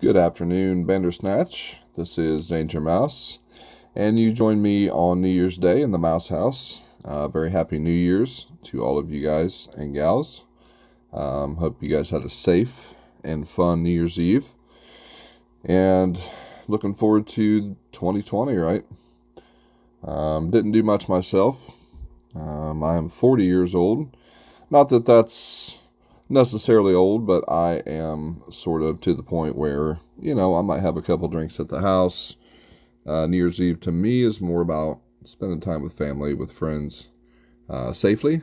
Good afternoon, Bandersnatch. This is Danger Mouse, and you join me on New Year's Day in the Mouse House. Very happy New Year's to all of you guys and gals. Hope you guys had a safe and fun New Year's Eve, and looking forward to 2020, right? Didn't do much myself. I am 40 years old. Not that that's necessarily old, but I am sort of to the point where, I might have a couple drinks at the house. New Year's Eve to me is more about spending time with family, with friends, safely,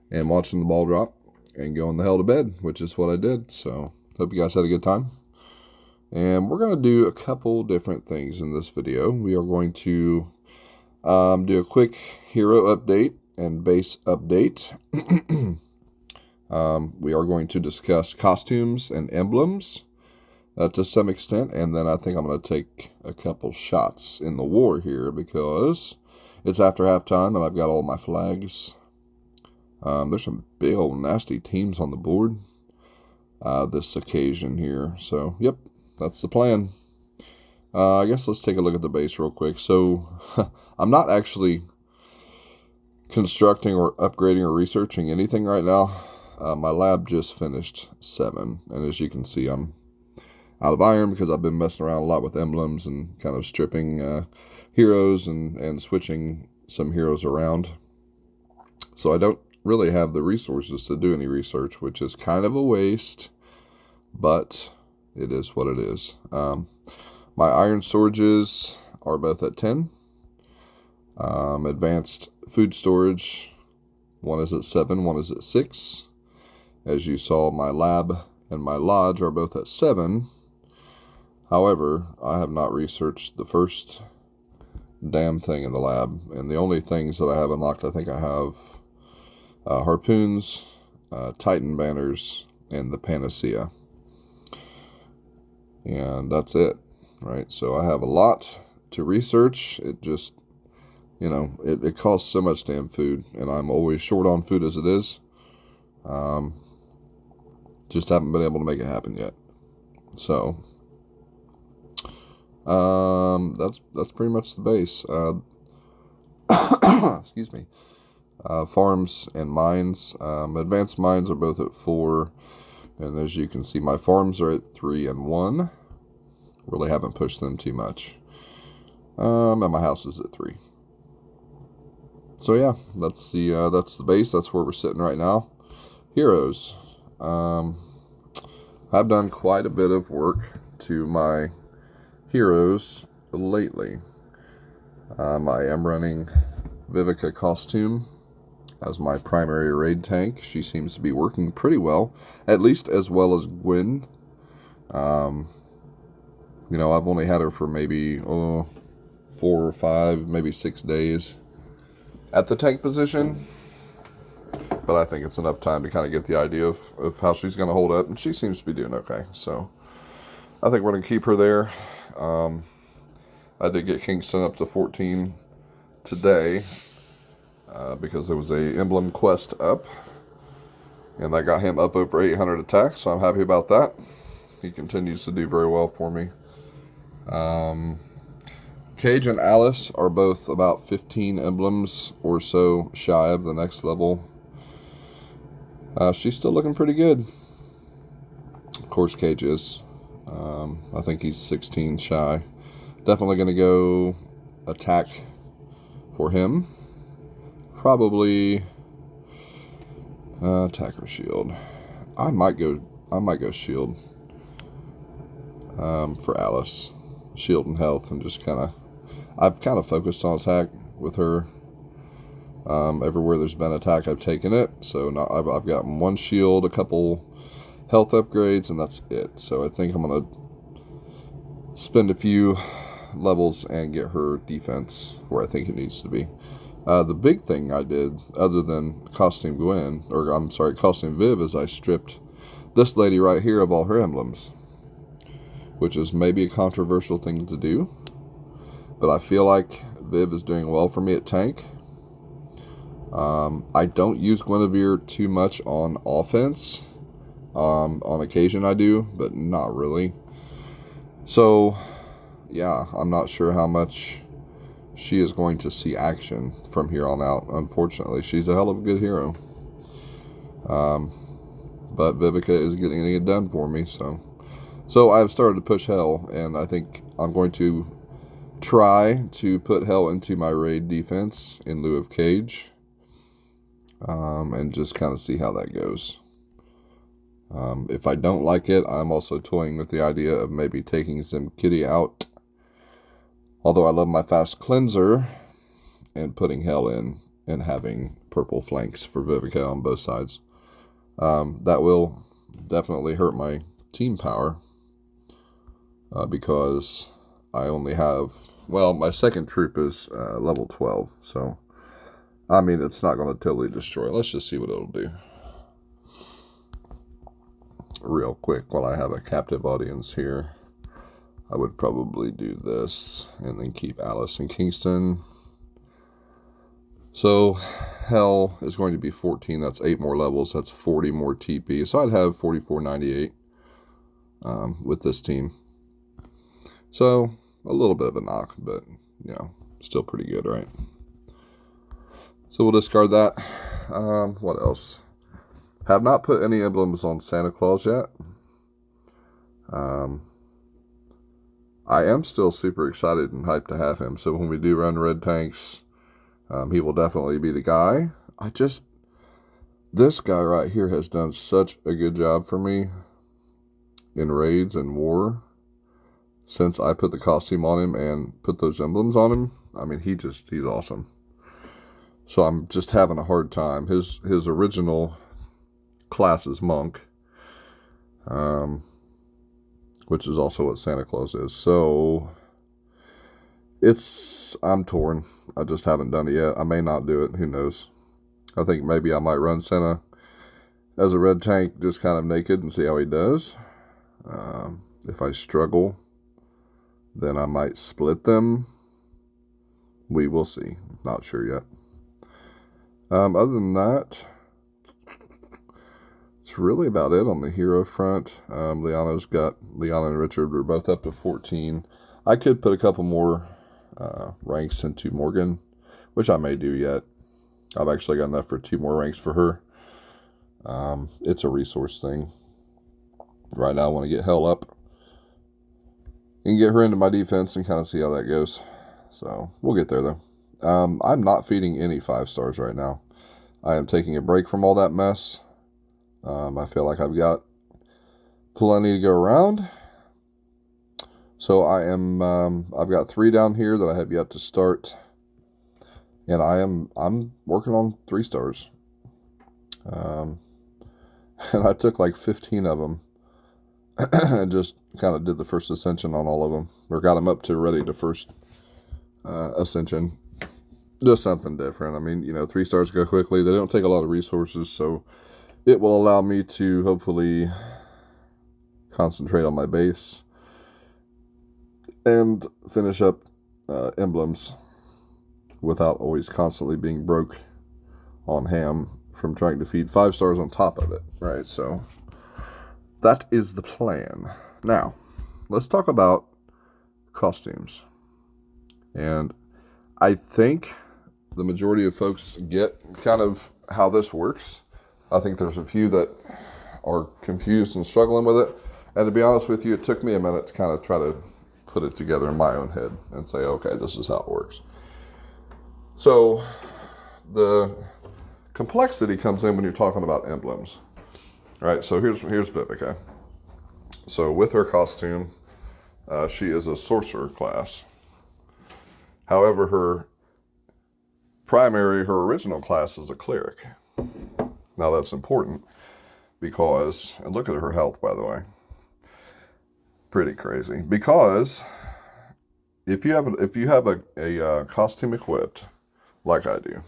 and watching the ball drop and going the hell to bed, which is what I did. So, hope you guys had a good time. And we're going to do a couple different things in this video. We are going to do a quick hero update and base update. We are going to discuss costumes and emblems to some extent, and then I think I'm going to take a couple shots in the war here because it's after halftime and I've got all my flags. There's some big old nasty teams on the board this occasion here, so yep, that's the plan. I guess let's take a look at the base real quick. So I'm not actually constructing or upgrading or researching anything right now. My lab just finished 7, and as you can see, I'm out of iron because I've been messing around a lot with emblems and kind of stripping heroes and switching some heroes around. So I don't really have the resources to do any research, which is kind of a waste, but it is what it is. My iron storages are both at 10. Advanced food storage, one is at 7, one is at 6. As you saw, my lab and my lodge are both at 7. However, I have not researched the first damn thing in the lab. And the only things that I have unlocked, I think I have harpoons, Titan banners, and the Panacea. And that's it, right? So I have a lot to research. It just, it costs so much damn food, and I'm always short on food as it is. Just haven't been able to make it happen yet. So, that's pretty much the base. Excuse me. Farms and mines. Advanced mines are both at 4. And as you can see, my farms are at 3 and 1. Really haven't pushed them too much. And my house is at 3. So yeah, that's the base. That's where we're sitting right now. Heroes. I've done quite a bit of work to my heroes lately. I am running Vivica Costume as my primary raid tank. She seems to be working pretty well, at least as well as Gwen. I've only had her for maybe 4 or 5, maybe 6 days at the tank position, but I think it's enough time to kind of get the idea of how she's going to hold up, and she seems to be doing okay, so I think we're going to keep her there. I did get Kingston up to 14 today because there was a emblem quest up, and that got him up over 800 attacks, so I'm happy about that. He continues to do very well for me. Cage and Alice are both about 15 emblems or so shy of the next level. She's still looking pretty good. Of course, Cage is. I think he's 16 shy. Definitely going to go attack for him. Probably attack or shield. I might go shield for Alice. Shield and health, and just I've kind of focused on attack with her. Everywhere there's been attack, I've taken it. So now I've gotten 1 shield, a couple health upgrades, and that's it. So I think I'm going to spend a few levels and get her defense where I think it needs to be. The big thing I did, other than Costume Costume Viv, is I stripped this lady right here of all her emblems, which is maybe a controversial thing to do, but I feel like Viv is doing well for me at tank. I don't use Guinevere too much on offense. On occasion I do, but not really. So, yeah, I'm not sure how much she is going to see action from here on out. Unfortunately, she's a hell of a good hero. But Vivica is getting it done for me, so I've started to push Hell, and I think I'm going to try to put Hell into my raid defense in lieu of Cage, and just kind of see how that goes. If I don't like it, I'm also toying with the idea of maybe taking some Kitty out. Although I love my fast cleanser, and putting Hell in and having purple flanks for Vivica on both sides. That will definitely hurt my team power, because I only have, well, my second troop is level 12, so I mean, it's not going to totally destroy. Let's just see what it'll do real quick while I have a captive audience here. I would probably do this and then keep Alice in Kingston. So Hell is going to be 14. That's 8 more levels. That's 40 more TP. So I'd have 4498 with this team. So a little bit of a knock, but still pretty good, right? So we'll discard that. What else? Have not put any emblems on Santa Claus yet. I am still super excited and hyped to have him. So when we do run red tanks, he will definitely be the guy. This guy right here has done such a good job for me in raids and war since I put the costume on him and put those emblems on him. I mean, he's awesome. So I'm just having a hard time. His original class is Monk, which is also what Santa Claus is. So I'm torn. I just haven't done it yet. I may not do it. Who knows? I think maybe I might run Santa as a red tank, just kind of naked, and see how he does. If I struggle, then I might split them. We will see. Not sure yet. Other than that, it's really about it on the hero front. Liana and Richard were both up to 14. I could put a couple more ranks into Morgan, which I may do yet. I've actually got enough for 2 more ranks for her. It's a resource thing. Right now I want to get Hell up and get her into my defense and kind of see how that goes. So we'll get there though. I'm not feeding any 5 stars right now. I am taking a break from all that mess. I feel like I've got plenty to go around. So I've got 3 down here that I have yet to start. And I'm working on 3 stars. And I took like 15 of them and just kind of did the first ascension on all of them, or got them up to ready to first ascension. Just something different. I mean, 3 stars go quickly. They don't take a lot of resources, so it will allow me to hopefully concentrate on my base and finish up emblems without always constantly being broke on ham from trying to feed 5 stars on top of it, right? So that is the plan. Now, let's talk about costumes. And I think the majority of folks get kind of how this works. I think there's a few that are confused and struggling with it. And to be honest with you, it took me a minute to kind of try to put it together in my own head and say, okay, this is how it works. So the complexity comes in when you're talking about emblems. All right, so here's Vivica. So with her costume, she is a sorcerer class. However, her original class is a cleric. Now that's important because, and look at her health, by the way. Pretty crazy. Because if you have a costume equipped, like I do,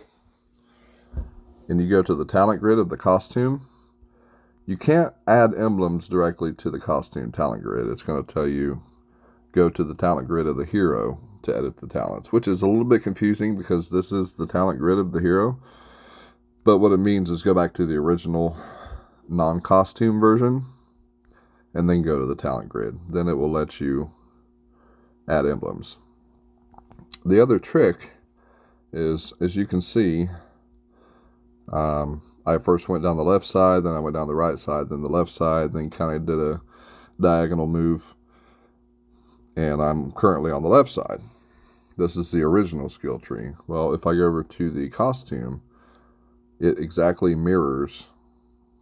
and you go to the talent grid of the costume, you can't add emblems directly to the costume talent grid. It's going to tell you, go to the talent grid of the hero to edit the talents, which is a little bit confusing because this is the talent grid of the hero. But what it means is go back to the original non-costume version and then go to the talent grid. Then it will let you add emblems. The other trick is, as you can see, I first went down the left side, then I went down the right side, then the left side, then kind of did a diagonal move, and I'm currently on the left side. This is the original skill tree. Well, if I go over to the costume, it exactly mirrors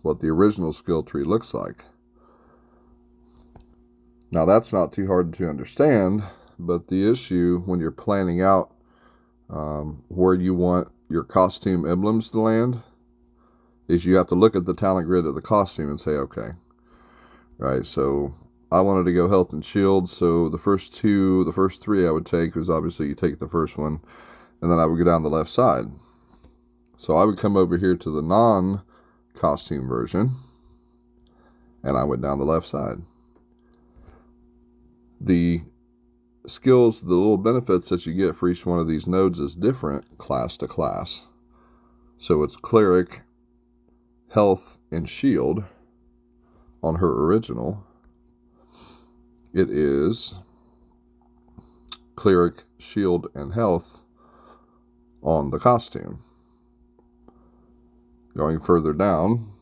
what the original skill tree looks like. Now, that's not too hard to understand, but the issue when you're planning out where you want your costume emblems to land is you have to look at the talent grid of the costume and say, okay, right, so I wanted to go health and shield, so the first three I would take was obviously you take the first one, and then I would go down the left side. So I would come over here to the non-costume version, and I went down the left side. The skills, the little benefits that you get for each one of these nodes is different class to class. So it's cleric, health, and shield on her original. It is cleric, shield, and health on the costume. Going further down,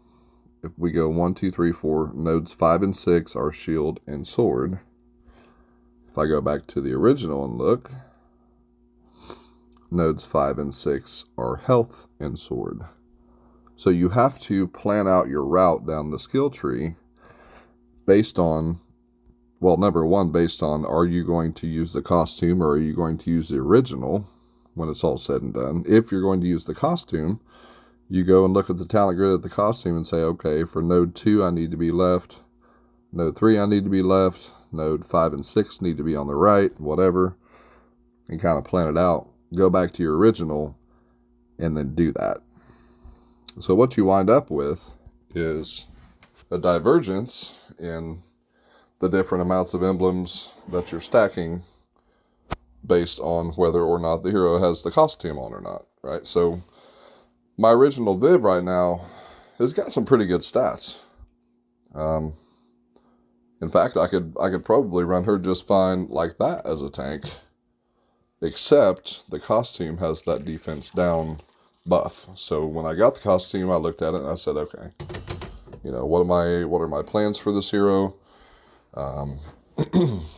if we go 1, 2, 3, 4, nodes 5 and 6 are shield and sword. If I go back to the original and look, nodes 5 and 6 are health and sword. So you have to plan out your route down the skill tree based on, well, number one, based on, are you going to use the costume or are you going to use the original when it's all said and done? If you're going to use the costume, you go and look at the talent grid of the costume and say, okay, for node 2, I need to be left. Node 3, I need to be left. Node 5 and 6 need to be on the right, whatever, and kind of plan it out. Go back to your original and then do that. So what you wind up with is a divergence in the different amounts of emblems that you're stacking based on whether or not the hero has the costume on or not, right? So my original Viv right now has got some pretty good stats. In fact, I could probably run her just fine like that as a tank, except the costume has that defense down buff. So when I got the costume, I looked at it and I said, okay, you know, what are my plans for this hero? I'm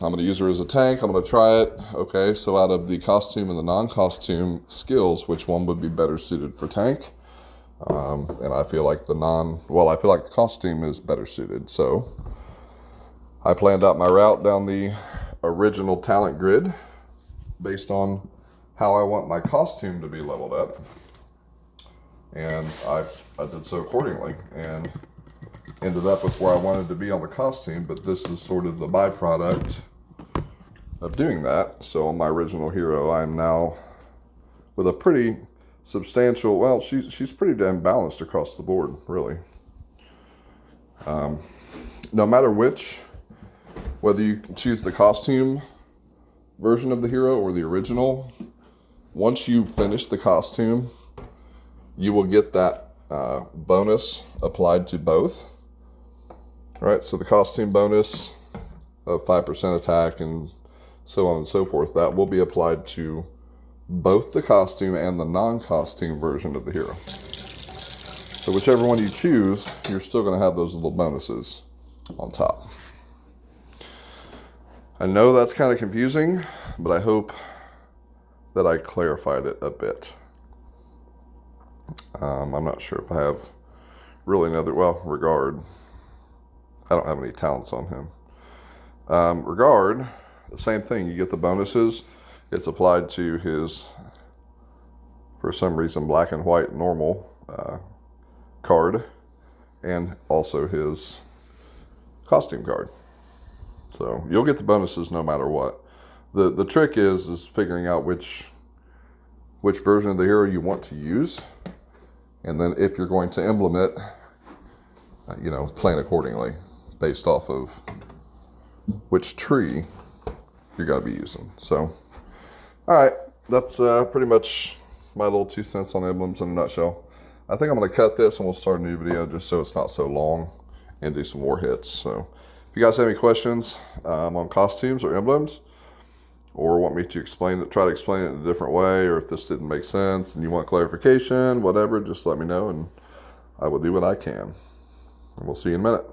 going to use her as a tank. I'm going to try it. Okay, so out of the costume and the non-costume skills, which one would be better suited for tank? And I feel like the costume is better suited. So I planned out my route down the original talent grid based on how I want my costume to be leveled up. And I did so accordingly and ended up with where I wanted to be on the costume, but this is sort of the byproduct of doing that. So on my original hero, I'm now with a pretty substantial, well, she's pretty damn balanced across the board, really. No matter whether you choose the costume version of the hero or the original, once you finish the costume, you will get that bonus applied to both. All right, so the costume bonus of 5% attack and so on and so forth, that will be applied to both the costume and the non-costume version of the hero. So whichever one you choose, you're still going to have those little bonuses on top. I know that's kind of confusing, but I hope that I clarified it a bit. I'm not sure if I have really Regard. I don't have any talents on him. Regard, the same thing. You get the bonuses. It's applied to his, for some reason, black and white normal card, and also his costume card. So you'll get the bonuses no matter what. The trick is figuring out which version of the hero you want to use, and then if you're going to emblem it, plan accordingly based off of which tree you're going to be using. So, all right, that's pretty much my little 2 cents on emblems in a nutshell. I think I'm going to cut this and we'll start a new video just so it's not so long and do some more hits. So if you guys have any questions on costumes or emblems, or want me to try to explain it in a different way, or if this didn't make sense and you want clarification, whatever, just let me know and I will do what I can. And we'll see you in a minute.